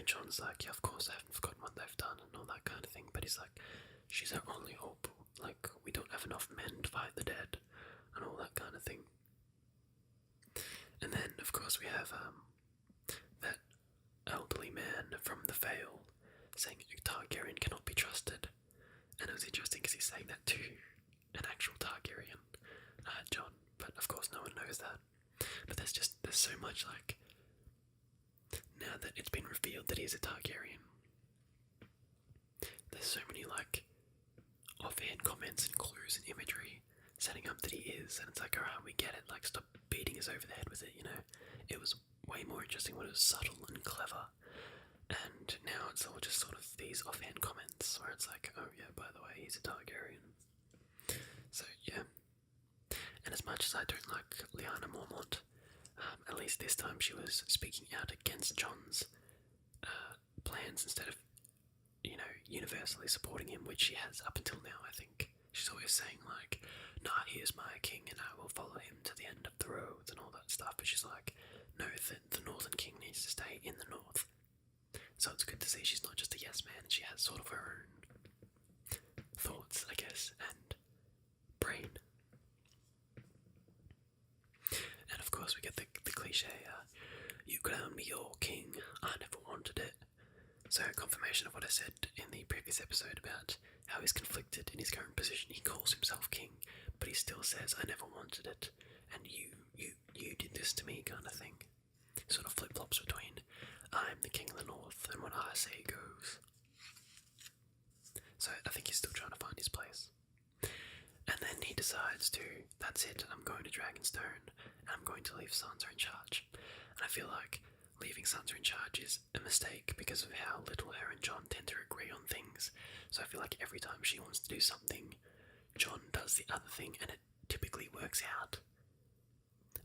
John's like, yeah, of course I haven't forgotten what they've done and all that kind of thing, but he's like, she's our only hope, like, we don't have enough men to fight the dead, and all that kind of thing. And then, of course, we have, that elderly man from the Vale saying Targaryen cannot be trusted, and it was interesting because he's saying that to an actual Targaryen, John, but of course no one knows that. But there's so much, like, now that it's been revealed that he's a Targaryen, there's so many, like, offhand comments and clues and imagery setting up that he is, and it's like, alright, we get it, like, stop beating us over the head with it, It was way more interesting when it was subtle and clever, and now it's all just sort of these offhand comments where it's like, oh yeah, by the way, he's a Targaryen. So, yeah. And as much as I don't like Lyanna Mormont, at least this time she was speaking out against Jon's plans instead of, universally supporting him, which she has up until now, I think. She's always saying, like, nah, he is my king and I will follow him to the end of the road and all that stuff, but she's like, no, the Northern King needs to stay in the North. So it's good to see she's not just a yes man, she has sort of her own thoughts, I guess, and brain. And of course we get the cliche, you crown me your king, I never wanted it. So confirmation of what I said in the previous episode about how he's conflicted in his current position. He calls himself king, but he still says, I never wanted it, and you did this to me kind of thing. Sort of flip-flops between, I'm the king of the North, and what I say goes. So I think he's still trying to find his place. And then he decides to, that's it, I'm going to Dragonstone, and I'm going to leave Sansa in charge. And I feel like leaving Sansa in charge is a mistake because of how little her and Jon tend to agree on things. So I feel like every time she wants to do something, Jon does the other thing, and it typically works out.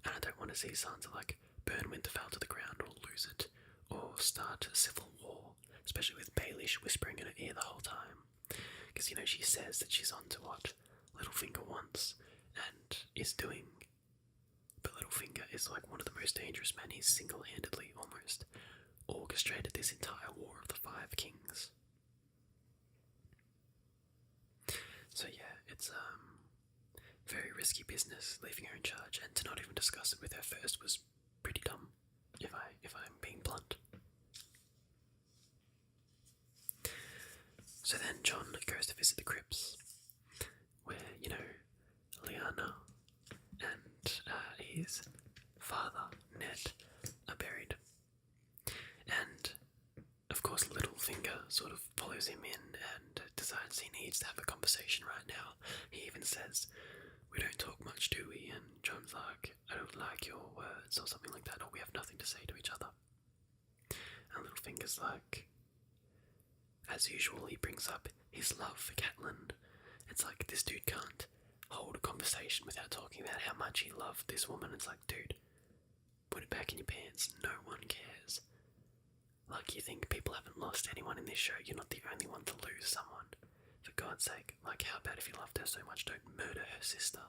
And I don't want to see Sansa, like, burn Winterfell to the ground or lose it, or start a civil war, especially with Baelish whispering in her ear the whole time. Because, she says that she's on to what Littlefinger wants, and is doing. But Littlefinger is like one of the most dangerous men. He's single-handedly, almost, orchestrated this entire War of the Five Kings. So yeah, it's, very risky business, leaving her in charge, and to not even discuss it with her first was pretty dumb, if I'm being blunt. So then Jon goes to visit the crypts, where, Lyanna and his father, Ned, are buried. And, of course, Littlefinger sort of follows him in and decides he needs to have a conversation right now. He even says, we don't talk much, do we? And Jon's like, I don't like your words, or something like that, or we have nothing to say to each other. And Littlefinger's like, as usual, he brings up his love for Catelyn. It's like, this dude can't hold a conversation without talking about how much he loved this woman. It's like, dude, put it back in your pants, no one cares. Like, you think people haven't lost anyone in this show? You're not the only one to lose someone. For God's sake, like, how bad if you loved her so much, don't murder her sister,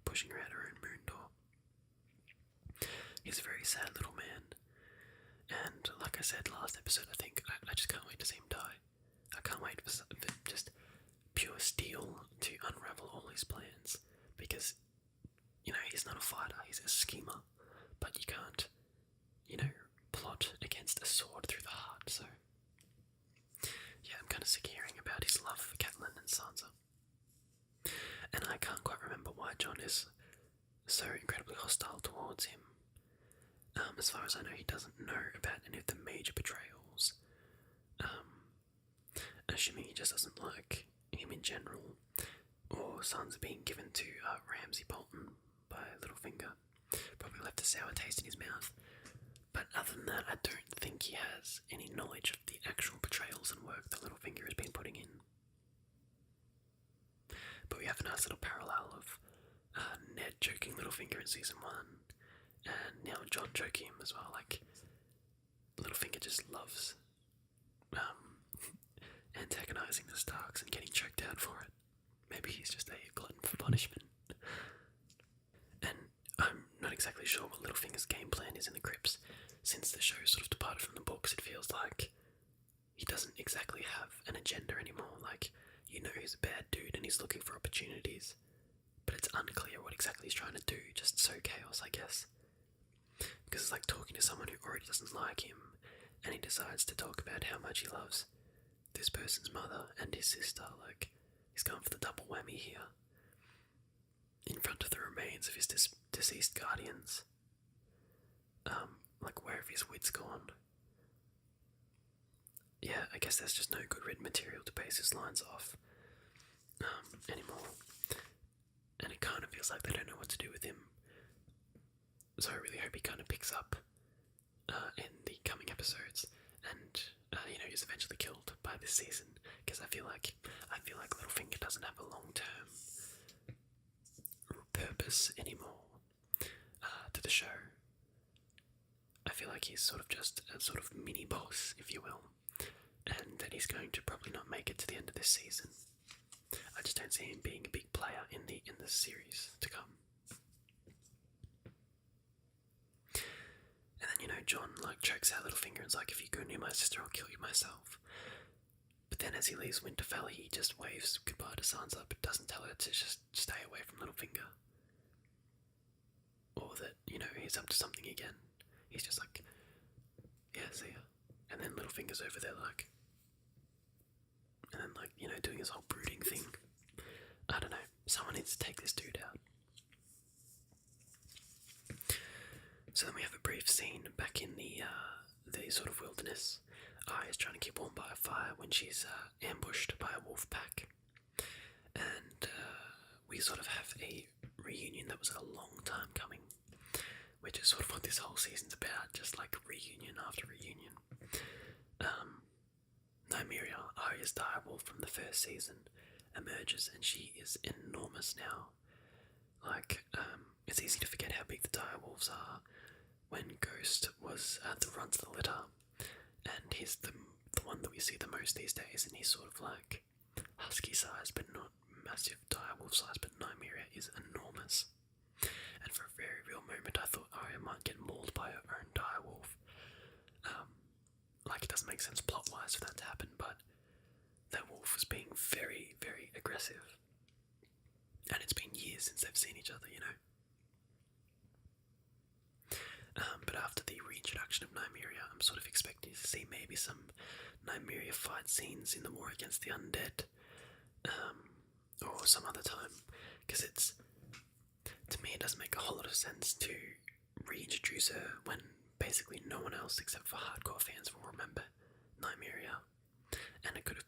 pushing her out her own moon door. He's a very sad little man, and like I said last episode, I think, I just can't wait to see him die. I can't wait for just pure steel to unravel all his plans, because, he's not a fighter, he's a schemer, but you can't, plot against a sword through the heart, so yeah, I'm kind of sick of hearing about his love for Catelyn and Sansa. And I can't quite remember why Jon is so incredibly hostile towards him. As far as I know, he doesn't know about any of the major betrayals. Assuming he just doesn't like him in general, or sons being given to Ramsay Bolton by Littlefinger. Probably left a sour taste in his mouth. But other than that, I don't think he has any knowledge of the actual betrayals and work that Littlefinger has been putting in. But we have a nice little parallel of Ned joking Littlefinger in season 1, and now Jon joking him as well. Like, Littlefinger just loves antagonising the Starks and getting choked out for it. Maybe he's just a glutton for punishment. And I'm not exactly sure what Littlefinger's game plan is in the crypts. Since the show sort of departed from the books, it feels like he doesn't exactly have an agenda anymore. Like, you know he's a bad dude and he's looking for opportunities, but it's unclear what exactly he's trying to do. Just so chaos, I guess. Because it's like talking to someone who already doesn't like him, and he decides to talk about how much he loves this person's mother and his sister. Like, he's going for the double whammy here, in front of the remains of his deceased guardians. Like, where have his wits gone? Yeah, I guess there's just no good written material to base his lines off anymore. And it kind of feels like they don't know what to do with him. So I really hope he kind of picks up in the coming episodes, and he's eventually killed by this season. Because I feel like Littlefinger doesn't have a long-term purpose anymore to the show. I feel like he's sort of just a sort of mini boss, if you will, and that he's going to probably not make it to the end of this season. I just don't see him being a big player in the series to come. And then, Jon chokes out Littlefinger and is like, if you go near my sister, I'll kill you myself. But then as he leaves Winterfell, he just waves goodbye to Sansa, but doesn't tell her to just stay away from Littlefinger. Or that, he's up to something again. He's just like, yeah, see ya. And then Littlefinger's over there and then doing his whole brooding thing. I don't know, someone needs to take this dude out. So then we have a brief scene back in the sort of wilderness. Arya's trying to keep warm by a fire when she's ambushed by a wolf pack. And we sort of have a reunion that was a long time coming, which is sort of what this whole season's about, just like reunion after reunion. Nymeria, Arya's direwolf from the first season, emerges, and she is enormous now. It's easy to forget how big the direwolves are when Ghost was the runt of the litter, and he's the one that we see the most these days, and he's sort of like husky sized, but not massive direwolf size, but Nymeria is enormous. And for a very real moment I thought Arya might get mauled by her own direwolf. It doesn't make sense plot-wise for that to happen, but that wolf was being very, very aggressive. And it's been years since they've seen each other, But after the reintroduction of Nymeria, I'm sort of expecting to see maybe some Nymeria fight scenes in the War Against the Undead, or some other time, because to me it doesn't make a whole lot of sense to reintroduce her when basically no one else except for hardcore fans will remember Nymeria. And it could have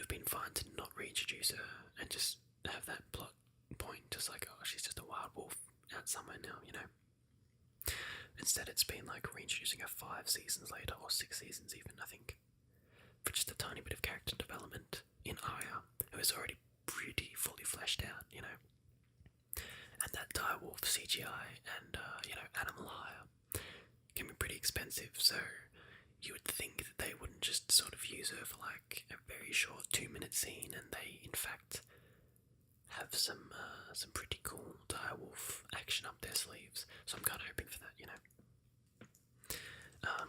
been fine to not reintroduce her and just have that plot point, just like, oh, she's just a wild wolf out somewhere now, Instead it's been like reintroducing her 5 seasons later, or 6 seasons even, I think, for just a tiny bit of character development in Arya, who is already pretty fully fleshed out, And that direwolf CGI and, animal hire can be pretty expensive, so you would think that they wouldn't just sort of use her for a very short 2-minute scene, and they in fact have some pretty cool direwolf action up their sleeves. So I'm kind of hoping for that,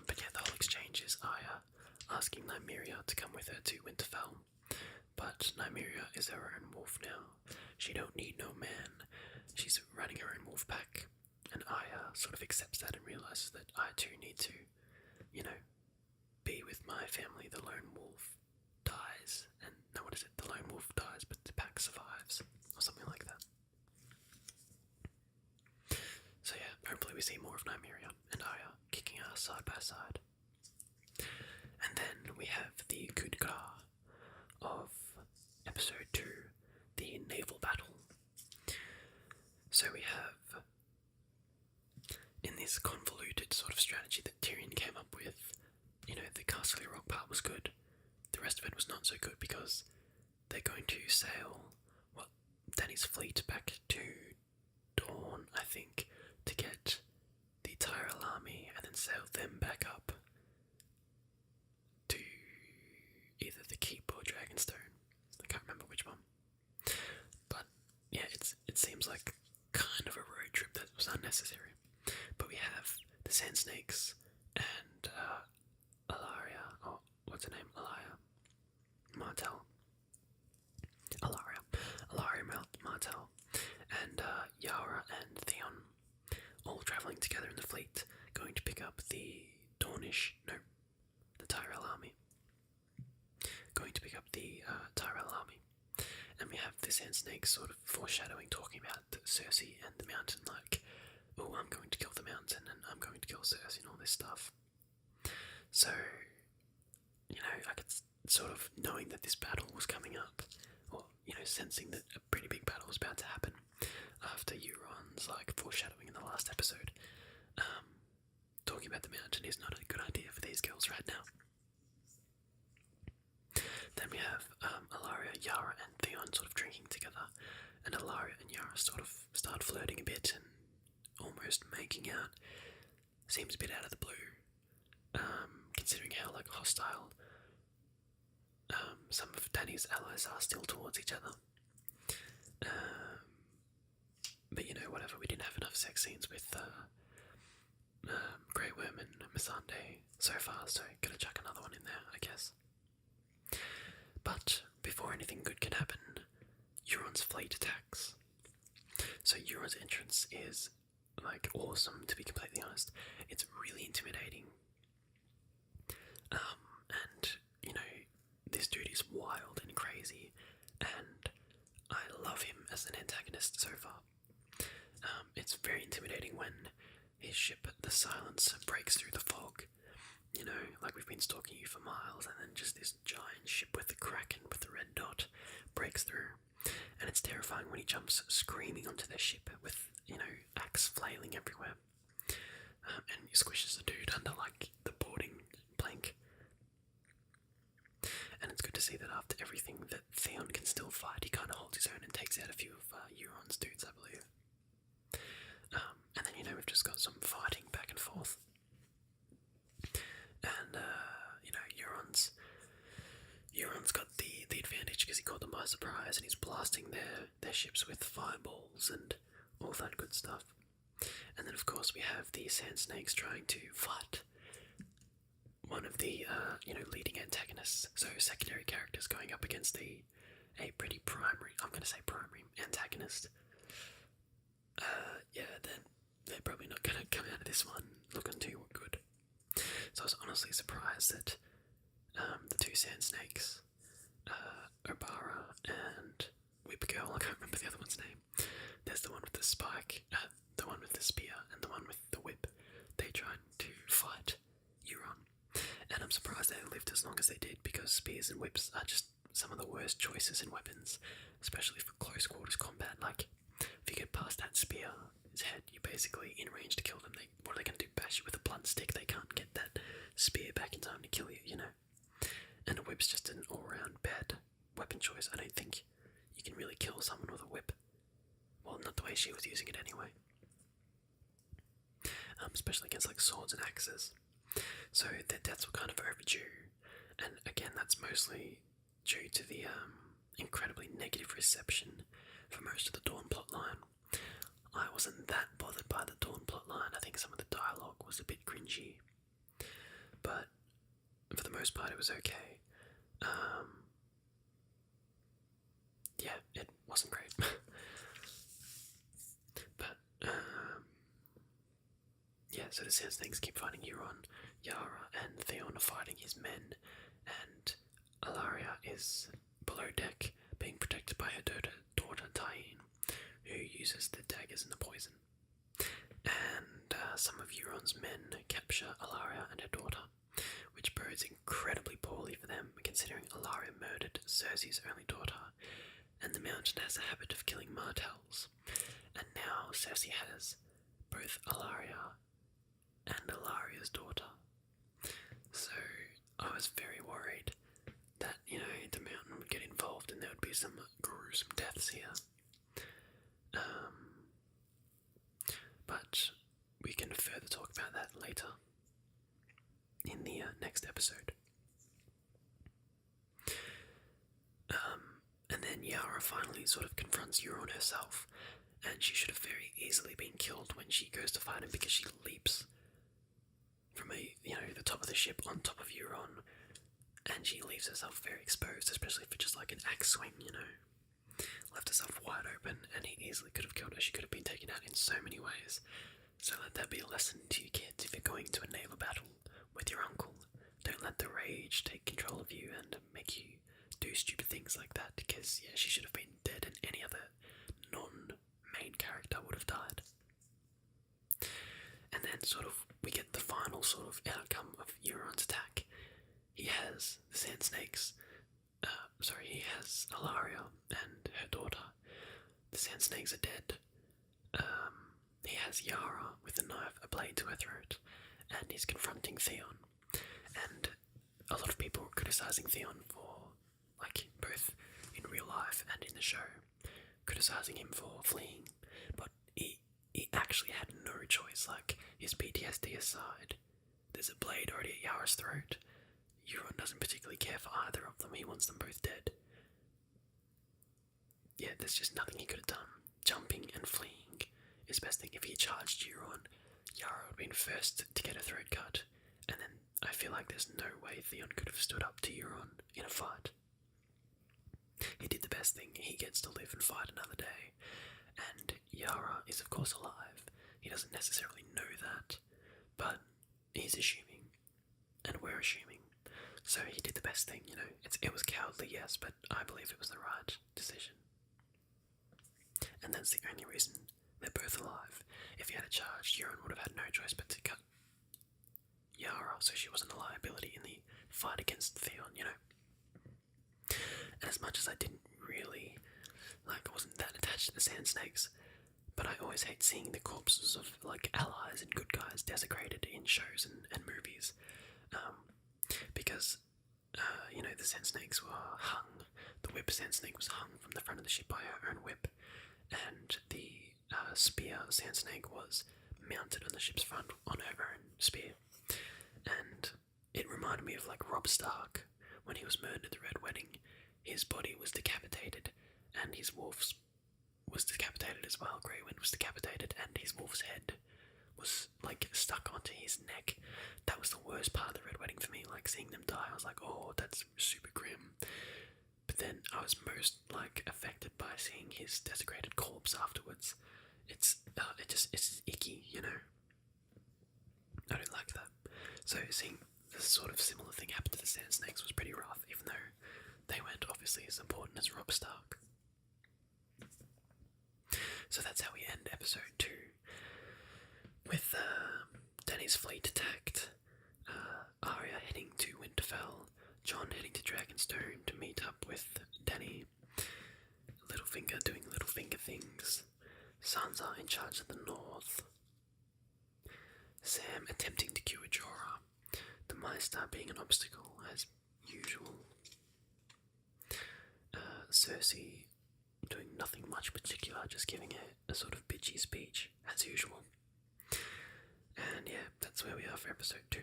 But yeah, the whole exchange is Arya asking Nymeria to come with her to Winterfell, but Nymeria is her own wolf now. She don't need no man. She's running her own wolf pack, and Arya sort of accepts that and realizes that I too need to, be with my family. The lone wolf dies, and no, what is it? The lone wolf dies, but the pack survives, or something like that. So yeah, hopefully we see more of Nymeria and Arya kicking ass side by side. And then we have the coup de grace of episode 2, the naval battle. So we have, in this convoluted sort of strategy that Tyrion came up with, the Castle Rock part was good. The rest of it was not so good because they're going to sail, Dany's fleet back to Dawn, I think, to get the Tyrell army and then sail them back up to either the Keep or Dragonstone. I can't remember which one. But yeah, it seems like kind of a road trip that was unnecessary. But we have the Sand Snakes and Alaria, or what's her name? Alaria Martell, and Yara and Theon, all travelling together in the fleet, going to pick up the Tyrell army. Going to pick up the Tyrell army. And we have the Sand Snakes sort of foreshadowing, talking about Cersei and the mountain, like, oh, I'm going to kill the mountain, and I'm going to kill Cersei, and all this stuff. So, I could sort of, knowing that this battle was coming up, or, sensing that a pretty big battle was about to happen, after Euron's, foreshadowing in the last episode, talking about the mountain is not a good idea for these girls right now. Then we have Alaria, Yara, and Theon sort of drinking together, and Alaria and Yara sort of start flirting a bit and almost making out. Seems a bit out of the blue, considering how hostile some of Dany's allies are still towards each other. But whatever, we didn't have enough sex scenes with Grey Worm and Missandei so far, so gotta chuck another one in there, I guess. But before anything good can happen, Euron's fleet attacks. So Euron's entrance is awesome, to be completely honest. It's really intimidating. And this dude is wild and crazy, and I love him as an antagonist so far. It's very intimidating when his ship, the Silence, breaks through the fog. We've been stalking you for miles, and then just this giant ship with the Kraken with the red dot breaks through. And it's terrifying when he jumps screaming onto their ship with, axe flailing everywhere. And he squishes the dude under, the boarding plank. And it's good to see that after everything that Theon can still fight, he kind of holds his own and takes out a few of Euron's dudes, I believe. And then, we've just got some fighting back and forth. And, Euron's got the advantage because he caught them by surprise, and he's blasting their ships with fireballs and all that good stuff. And then, of course, we have the Sand Snakes trying to fight one of the, leading antagonists. So secondary characters going up against a pretty primary antagonist. Then they're probably not going to come out of this one looking too good. So I was honestly surprised that the two Sand Snakes, Obara and Whip Girl, I can't remember the other one's name. There's the one with the spike, the one with the spear, and the one with the whip. They tried to fight Euron. And I'm surprised they lived as long as they did, because spears and whips are just some of the worst choices in weapons, especially for close quarters combat. If you get past that spear's head, you're basically in range to kill them. What are they going to do? Bash you with a blunt stick? They can't get that spear back in time to kill you, And a whip's just an all-round bad weapon choice. I don't think you can really kill someone with a whip. Well, not the way she was using it anyway. Especially against swords and axes. So their deaths were kind of overdue. And again, that's mostly due to the incredibly negative reception for most of the Dawn plotline. I wasn't that bothered by the Dawn plotline. I think some of the dialogue was a bit cringy. But for the most part, it was okay. It wasn't great. But, so the Sand Snakes keep fighting Euron. Yara and Theon are fighting his men, and Alaria is below deck, being protected by her daughter Tyrion, who uses the daggers and the poison. And some of Euron's men capture Arya and her daughter, which bodes incredibly poorly for them, considering Arya murdered Cersei's only daughter, and the Mountain has a habit of killing Martells. And now Cersei has both Arya and Arya's daughter. So I was very worried that, the Mountain would get involved and there would be some gruesome deaths here. But we can further talk about that later in the next episode. And then Yara finally sort of confronts Euron herself, and she should have very easily been killed when she goes to fight him, because she leaps from the top of the ship on top of Euron, and she leaves herself very exposed, especially for just like an axe swing, left herself wide open, and he easily could have killed her. She could have been taken out in so many ways. So let that be a lesson to you kids. If you're going to a naval battle with your uncle, don't let the rage take control of you and make you do stupid things like that, because she should have been dead and any other non-main character would have died. And then we get the final outcome of Euron's attack. He has the Sand Snakes, he has Arya and her daughter. The Sand Snakes are dead. He has Yara with a knife, a blade to her throat, and he's confronting Theon. And a lot of people are criticising Theon for, both in real life and in the show, criticising him for fleeing, but he actually had no choice. His PTSD aside, there's a blade already at Yara's throat. Euron doesn't particularly care for either of them. He wants them both dead. Yeah, there's just nothing he could have done. Jumping and fleeing is the best thing. If he charged Euron, Yara would have been first to get her throat cut, and then I feel like there's no way Theon could have stood up to Euron in a fight. He did the best thing. He gets to live and fight another day, and Yara is of course alive. He doesn't necessarily know that, but he's assuming, and we're assuming. So he did the best thing, It was cowardly, yes, but I believe it was the right decision. And that's the only reason they're both alive. If he had a charge, Euron would have had no choice but to cut Yara, so she wasn't a liability in the fight against Theon, And as much as I didn't really, I wasn't that attached to the Sand Snakes, but I always hate seeing the corpses of, allies and good guys desecrated in shows and movies, because, the Sand Snakes were hung. The whip Sand Snake was hung from the front of the ship by her own whip, and the spear Sand Snake was mounted on the ship's front on her own spear. And it reminded me of Robb Stark when he was murdered at the Red Wedding. His body was decapitated, and his wolf's was decapitated as well. Grey Wind was decapitated, and his wolf's head was stuck onto his neck. That was the worst part of the Red Wedding for me. Seeing them die, I was like, oh, that's super grim. But then I was most affected by seeing his desecrated corpse afterwards. It's icky, I don't like that. So seeing this sort of similar thing happen to the Sand Snakes was pretty rough, even though they weren't obviously as important as Robb Stark. So that's how we end episode 2, with Dany's fleet attacked, Arya heading to Winterfell, Jon heading to Dragonstone to meet up with Dany, Littlefinger doing Littlefinger things, Sansa in charge of the north, Sam attempting to cure Jorah, the Maester being an obstacle as usual, Cersei doing nothing much particular, just giving a sort of bitchy speech as usual. And yeah, that's where we are for episode 2.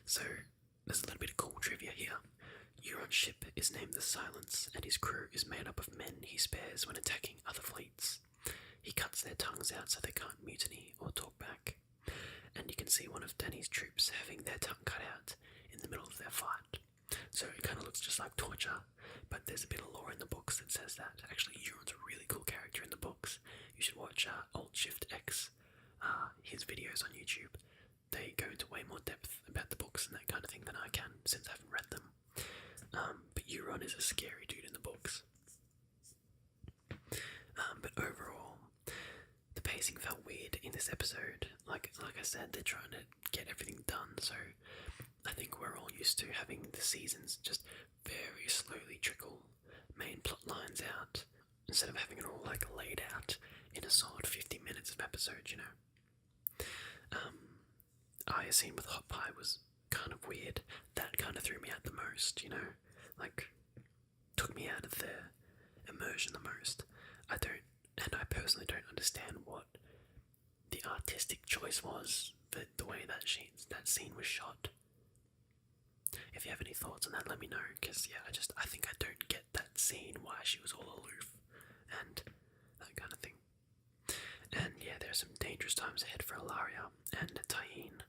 So there's a little bit of cool trivia here. Euron's ship is named the Silence, and his crew is made up of men he spares when attacking other fleets. He cuts their tongues out so they can't mutiny or talk back. And you can see one of Dany's troops having their tongue cut out in the middle of their fight. So it kind of looks just like torture, but there's a bit of lore in the books that says that. Actually, Euron's a really cool character in the books. You should watch Old Shift X, his videos on YouTube. They go into way more depth about the books and that kind of thing than I can, since I haven't read them. But Euron is a scary dude in the books. But overall, the pacing pacing felt weird in this episode. Like I said, they're trying to get everything done, so I think we're all used to having the seasons just very slowly trickle main plot lines out, instead of having it all like laid out in a solid 50 minutes of episodes, you know. Arya scene with Hotpie was kind of weird. That kind of threw me out the most, you know. Like, took me out of the immersion the most. I personally don't understand what the artistic choice was for the way that scene was shot. If you have any thoughts on that, let me know, because yeah, I think I don't get that scene, why she was all aloof and that kind of thing. And yeah, there are some dangerous times ahead for Arya and Tyrion.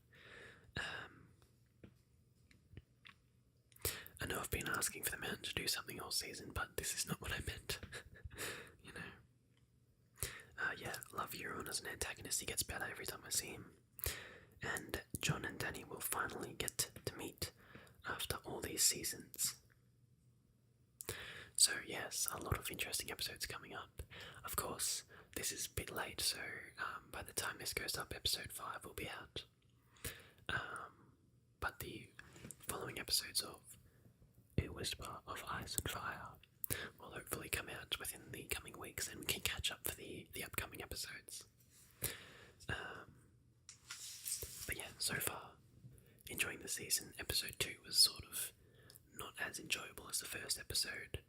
I know I've been asking for the Mountain to do something all season, but this is not what I meant. You know. Yeah, love Euron as an antagonist. He gets better every time I see him. And Jon and Dany will finally get to meet after all these seasons. So yes, a lot of interesting episodes coming up. Of course, this is a bit late, so by the time this goes up, episode 5 will be out. But the following episodes of A Whisper of Ice and Fire will hopefully come out within the coming weeks, and we can catch up for the upcoming episodes. But yeah, so far, enjoying the season. Episode 2 was sort of not as enjoyable as the first episode,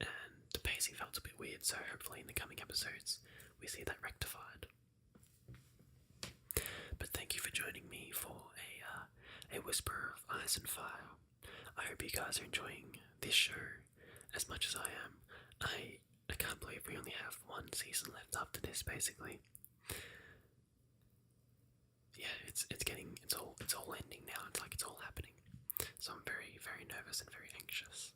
and the pacing felt a bit weird, so hopefully in the coming episodes we see that rectified. But thank you for joining me for a Whisper of Ice and Fire. I hope you guys are enjoying this show as much as I am. I can't believe we only have one season left after this, basically. Yeah, it's all ending now. It's like it's all happening. So I'm very, very nervous and very anxious.